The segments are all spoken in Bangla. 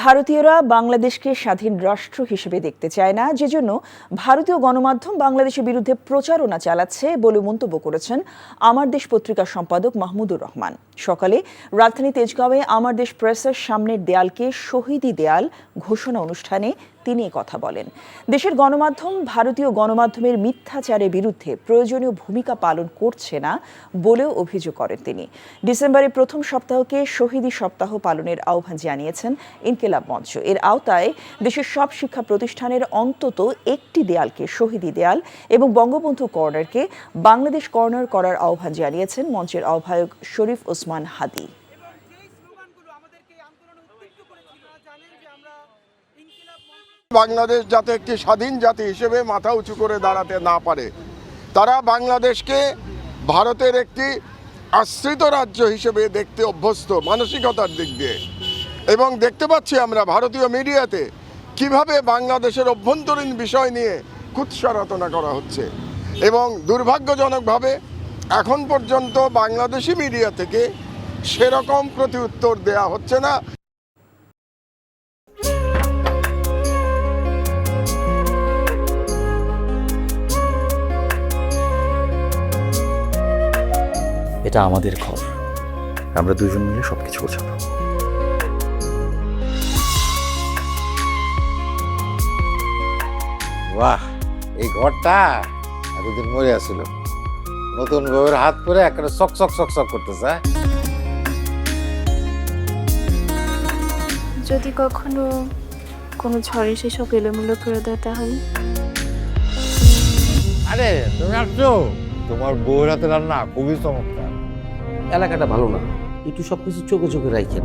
ভারতীয়রা বাংলাদেশকে স্বাধীন রাষ্ট্র হিসেবে দেখতে চায় না, যেজন্য ভারতীয় গণমাধ্যম বাংলাদেশের বিরুদ্ধে প্রচারণা চালাচ্ছে বলে মন্তব্য করেছেন আমার দেশ পত্রিকার সম্পাদক মাহমুদুর রহমান। সকালে রাজধানী তেজগাঁওয়ে আমার দেশ প্রেসের সামনের দেয়ালকে শহীদি দেয়াল ঘোষণা অনুষ্ঠানে তিনি কথা বলেন। দেশের গণমাধ্যম ভারতীয় গণমাধ্যমের মিথ্যাচারের বিরুদ্ধে প্রয়োজনীয় ভূমিকা পালন করছে না বলেও অভিযোগ করেন তিনি। ডিসেম্বরের প্রথম সপ্তাহকে শহীদি সপ্তাহ পালনের আহ্বান জানিয়েছেন ইনকিলাব মঞ্চ। এর আওতায় দেশের সব শিক্ষা প্রতিষ্ঠানের অন্তত একটি দেয়ালকে শহীদি দেয়াল এবং বঙ্গবন্ধু কর্নারকে বাংলাদেশ কর্নার করার আহ্বান জানিয়েছেন মঞ্চের আহ্বায়ক শরীফ ওসমান হাদি। বাংলাদেশ যাতে একটি স্বাধীন জাতি হিসেবে মাথা উঁচু করে দাঁড়াতে না পারে, তারা বাংলাদেশকে ভারতের একটি আশ্রিত রাজ্য হিসেবে দেখতে অভ্যস্ত মানসিকতার দিক দিয়ে। এবং দেখতে পাচ্ছি আমরা ভারতীয় মিডিয়াতে কিভাবে বাংলাদেশের অভ্যন্তরীণ বিষয় নিয়ে কুৎসা রচনা করা হচ্ছে, এবং দুর্ভাগ্যজনকভাবে এখন পর্যন্ত বাংলাদেশি মিডিয়া থেকে সেরকম প্রতিউত্তর দেয়া হচ্ছে না। এটা আমাদের ঘর, আমরা দুজন মিলে সবকিছু গোছাবো। বাহ, এই ঘরটা এতদিন মরে আসছিল, নতুন বউয়ের হাত পরে একটা চক চক চক চক করতেছে। যদি কখনো কোনো ঝড়ে সেসব এলোমেলো করে দেয় তাহলে? আরে তুমি আসছো, তোমার বউয়ের হাতে রান্না খুবই চমৎকার। এলাকাটা ভালো না, একটু সবকিছু চোখে চোখে রাখেন।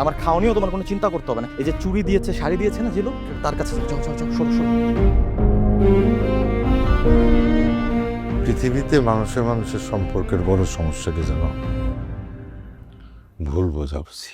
আমার খাওয়ানিও তোমার কোনো চিন্তা করতে হবে না। এই যে চুড়ি দিয়েছে, শাড়ি দিয়েছে না জিলু, তার কাছে যাও যাও যাও, সরো সরো। পৃথিবীতে মানুষের মানুষের সম্পর্কের বড় সমস্যা কি জানো? ভুল বোঝাবুঝি।